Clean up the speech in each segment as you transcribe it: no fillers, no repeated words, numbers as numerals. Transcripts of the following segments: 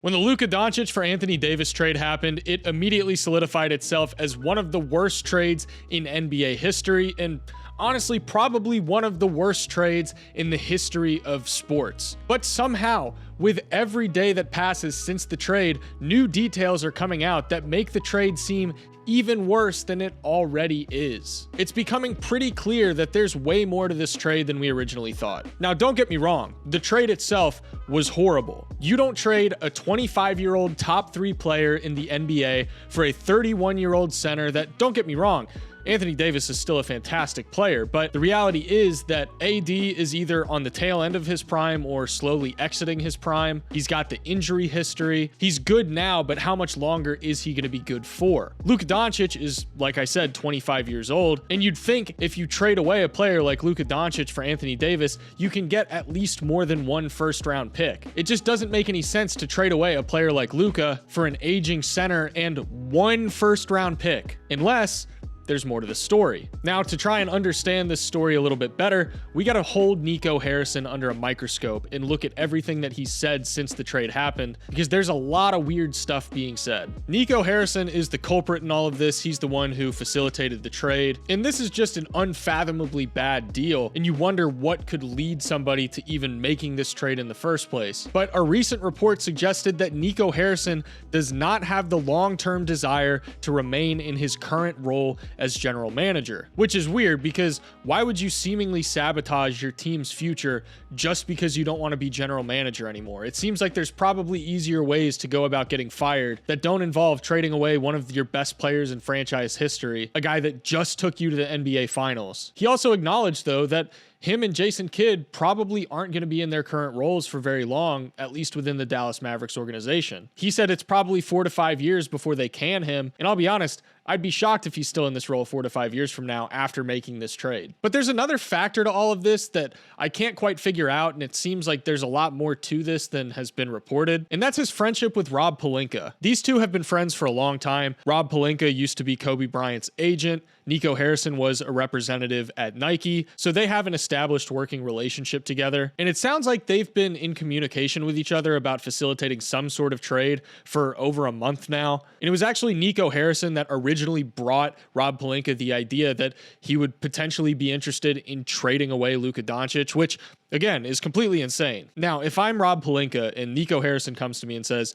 When the Luka Doncic for Anthony Davis trade happened, it immediately solidified itself as one of the worst trades in NBA history, and honestly, probably one of the worst trades in the history of sports. But somehow, with every day that passes since the trade, new details are coming out that make the trade seem even worse than it already is. It's becoming pretty clear that there's way more to this trade than we originally thought. Now, don't get me wrong, the trade itself was horrible. You don't trade a 25-year-old top 3 player in the NBA for a 31-year-old center that, don't get me wrong, Anthony Davis is still a fantastic player, but the reality is that AD is either on the tail end of his prime or slowly exiting his prime. He's got the injury history. He's good now, but how much longer is he going to be good for? Luka Doncic is, like I said, 25 years old, and you'd think if you trade away a player like Luka Doncic for Anthony Davis, you can get at least more than one first-round pick. It just doesn't make any sense to trade away a player like Luka for an aging center and one first-round pick, unless there's more to the story. Now, to try and understand this story a little bit better, we got to hold Nico Harrison under a microscope and look at everything that he's said since the trade happened, because there's a lot of weird stuff being said. Nico Harrison is the culprit in all of this. He's the one who facilitated the trade, and this is just an unfathomably bad deal, and you wonder what could lead somebody to even making this trade in the first place. But a recent report suggested that Nico Harrison does not have the long-term desire to remain in his current role as general manager, which is weird because why would you seemingly sabotage your team's future just because you don't want to be general manager anymore? It seems like there's probably easier ways to go about getting fired that don't involve trading away one of your best players in franchise history, a guy that just took you to the NBA Finals. He also acknowledged, though, that him and Jason Kidd probably aren't going to be in their current roles for very long, at least within the Dallas Mavericks organization. He said it's probably 4 to 5 years before they can him, and I'll be honest, I'd be shocked if he's still in this role 4 to 5 years from now after making this trade. But there's another factor to all of this that I can't quite figure out, and it seems like there's a lot more to this than has been reported, and that's his friendship with Rob Pelinka. These two have been friends for a long time. Rob Pelinka used to be Kobe Bryant's agent. Nico Harrison was a representative at Nike, so they have an established working relationship together, and it sounds like they've been in communication with each other about facilitating some sort of trade for over a month now. And it was actually Nico Harrison that originally brought Rob Pelinka the idea that he would potentially be interested in trading away Luka Doncic, which, again, is completely insane. Now, if I'm Rob Pelinka and Nico Harrison comes to me and says,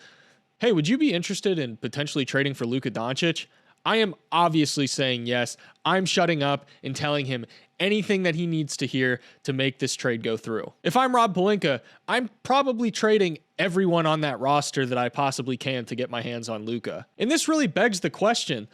"Hey, would you be interested in potentially trading for Luka Doncic?" I am obviously saying yes. I'm shutting up and telling him anything that he needs to hear to make this trade go through. If I'm Rob Pelinka, I'm probably trading everyone on that roster that I possibly can to get my hands on Luka. And this really begs the question,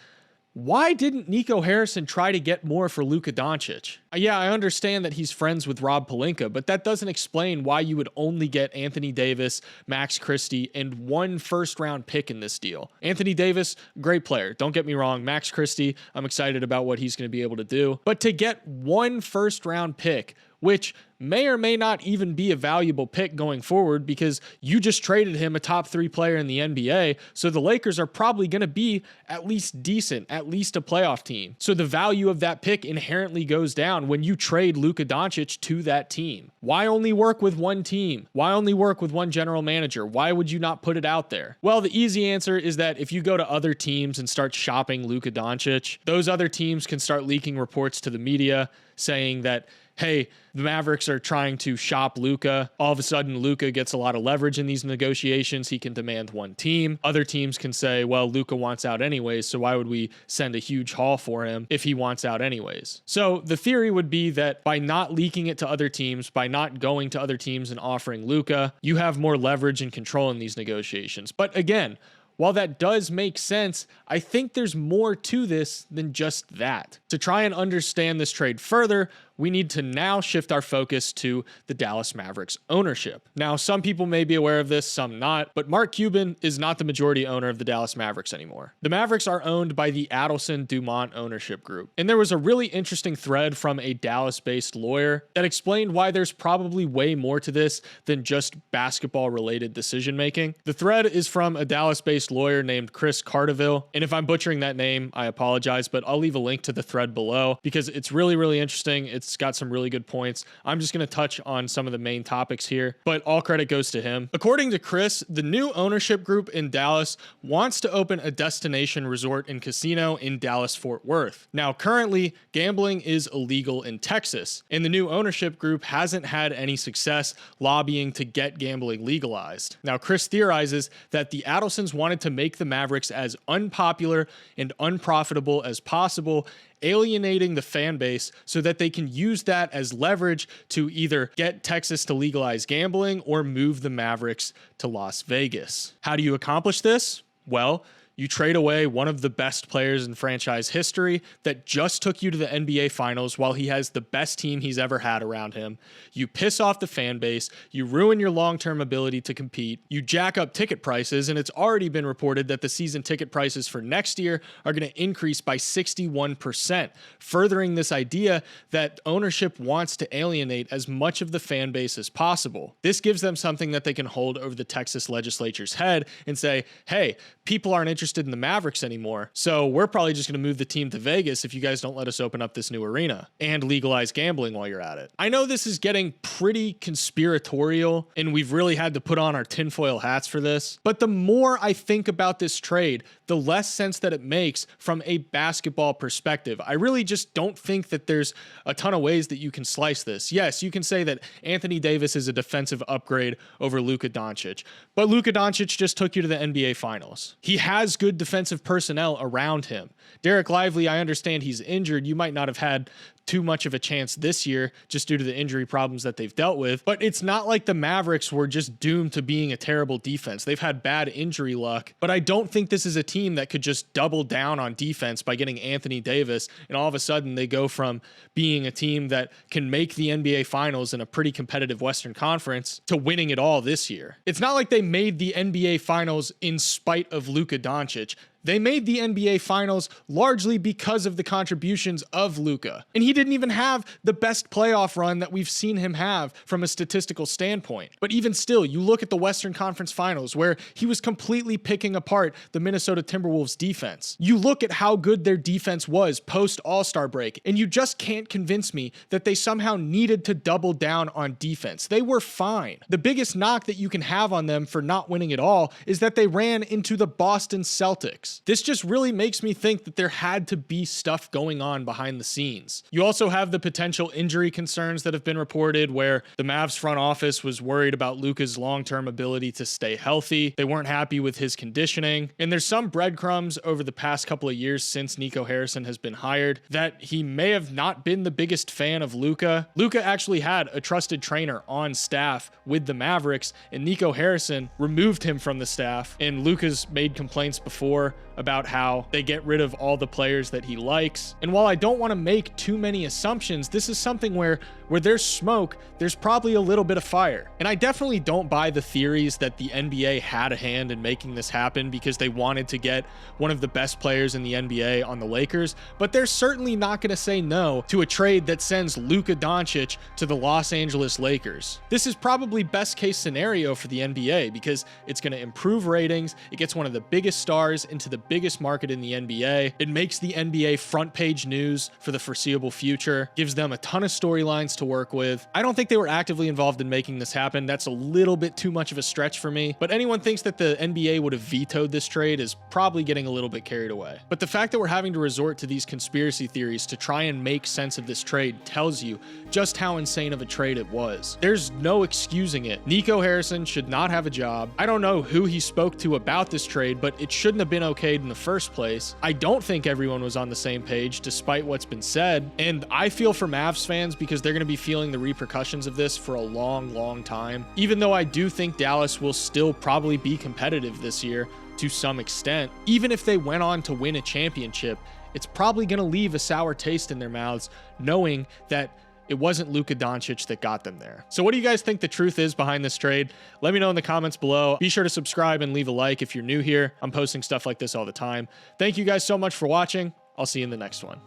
why didn't Nico Harrison try to get more for Luka Doncic? Yeah, I understand that he's friends with Rob Pelinka, but that doesn't explain why you would only get Anthony Davis, Max Christie, and one first-round pick in this deal. Anthony Davis, great player. Don't get me wrong. Max Christie, I'm excited about what he's going to be able to do. But to get one first-round pick, which may or may not even be a valuable pick going forward because you just traded him a top 3 player in the NBA, so the Lakers are probably going to be at least decent, at least a playoff team. So the value of that pick inherently goes down when you trade Luka Doncic to that team. Why only work with one team? Why only work with one general manager? Why would you not put it out there? Well, the easy answer is that if you go to other teams and start shopping Luka Doncic, those other teams can start leaking reports to the media saying that, hey, the Mavericks are trying to shop Luka. All of a sudden, Luka gets a lot of leverage in these negotiations. He can demand one team. Other teams can say, well, Luka wants out anyways, so why would we send a huge haul for him if he wants out anyways? So the theory would be that by not leaking it to other teams, by not going to other teams and offering Luka, you have more leverage and control in these negotiations. But again, while that does make sense, I think there's more to this than just that. To try and understand this trade further, we need to now shift our focus to the Dallas Mavericks ownership. Now, some people may be aware of this, some not, but Mark Cuban is not the majority owner of the Dallas Mavericks anymore. The Mavericks are owned by the Adelson Dumont ownership group. And there was a really interesting thread from a Dallas-based lawyer that explained why there's probably way more to this than just basketball-related decision-making. The thread is from a Dallas-based lawyer named Chris Cardaville, and if I'm butchering that name, I apologize, but I'll leave a link to the thread below because it's really, really interesting. It's It's got some really good points. I'm just going to touch on some of the main topics here, but all credit goes to him. According to Chris, the new ownership group in Dallas wants to open a destination resort and casino in Dallas-Fort Worth. Now, currently, gambling is illegal in Texas, and the new ownership group hasn't had any success lobbying to get gambling legalized. Now, Chris theorizes that the Adelsons wanted to make the Mavericks as unpopular and unprofitable as possible, alienating the fan base so that they can use that as leverage to either get Texas to legalize gambling or move the Mavericks to Las Vegas. How do you accomplish this? Well, you trade away one of the best players in franchise history that just took you to the NBA Finals while he has the best team he's ever had around him. You piss off the fan base, you ruin your long-term ability to compete, you jack up ticket prices, and it's already been reported that the season ticket prices for next year are going to increase by 61%, furthering this idea that ownership wants to alienate as much of the fan base as possible. This gives them something that they can hold over the Texas legislature's head and say, hey, people aren't interested in the Mavericks anymore, so we're probably just going to move the team to Vegas if you guys don't let us open up this new arena and legalize gambling while you're at it. I know this is getting pretty conspiratorial, and we've really had to put on our tinfoil hats for this, but the more I think about this trade, the less sense that it makes from a basketball perspective. I really just don't think that there's a ton of ways that you can slice this. Yes, you can say that Anthony Davis is a defensive upgrade over Luka Doncic, but Luka Doncic just took you to the NBA Finals. He has good defensive personnel around him. Derek Lively, I understand he's injured. You might not have had too much of a chance this year just due to the injury problems that they've dealt with, but it's not like the Mavericks were just doomed to being a terrible defense. They've had bad injury luck, but I don't think this is a team that could just double down on defense by getting Anthony Davis, and all of a sudden they go from being a team that can make the NBA Finals in a pretty competitive Western Conference to winning it all this year. It's not like they made the NBA Finals in spite of Luka Doncic. They made the NBA Finals largely because of the contributions of Luka. And he didn't even have the best playoff run that we've seen him have from a statistical standpoint. But even still, you look at the Western Conference Finals where he was completely picking apart the Minnesota Timberwolves defense. You look at how good their defense was post All-Star break, and you just can't convince me that they somehow needed to double down on defense. They were fine. The biggest knock that you can have on them for not winning it all is that they ran into the Boston Celtics. This just really makes me think that there had to be stuff going on behind the scenes. You also have the potential injury concerns that have been reported where the Mavs front office was worried about Luka's long-term ability to stay healthy. They weren't happy with his conditioning. And there's some breadcrumbs over the past couple of years since Nico Harrison has been hired that he may have not been the biggest fan of Luka. Luka actually had a trusted trainer on staff with the Mavericks, and Nico Harrison removed him from the staff. And Luka's made complaints before about how they get rid of all the players that he likes. And while I don't want to make too many assumptions, this is something where there's smoke, there's probably a little bit of fire. And I definitely don't buy the theories that the NBA had a hand in making this happen because they wanted to get one of the best players in the NBA on the Lakers, but they're certainly not going to say no to a trade that sends Luka Doncic to the Los Angeles Lakers. This is probably best case scenario for the NBA because it's going to improve ratings, it gets one of the biggest stars into the biggest market in the NBA, it makes the NBA front page news for the foreseeable future, gives them a ton of storylines to work with. I don't think they were actively involved in making this happen. That's a little bit too much of a stretch for me, but anyone thinks that the NBA would have vetoed this trade is probably getting a little bit carried away. But the fact that we're having to resort to these conspiracy theories to try and make sense of this trade tells you just how insane of a trade it was. There's no excusing it. Nico Harrison should not have a job. I don't know who he spoke to about this trade, but it shouldn't have been okayed in the first place. I don't think everyone was on the same page despite what's been said, and I feel for Mavs fans because they're going to be feeling the repercussions of this for a long time. Even though I do think Dallas will still probably be competitive this year to some extent, even if they went on to win a championship, it's probably going to leave a sour taste in their mouths knowing that it wasn't Luka Doncic that got them there. So what do you guys think the truth is behind this trade? Let me know in the comments below. Be sure to subscribe and leave a like if you're new here. I'm posting stuff like this all the time. Thank you guys so much for watching. I'll see you in the next one.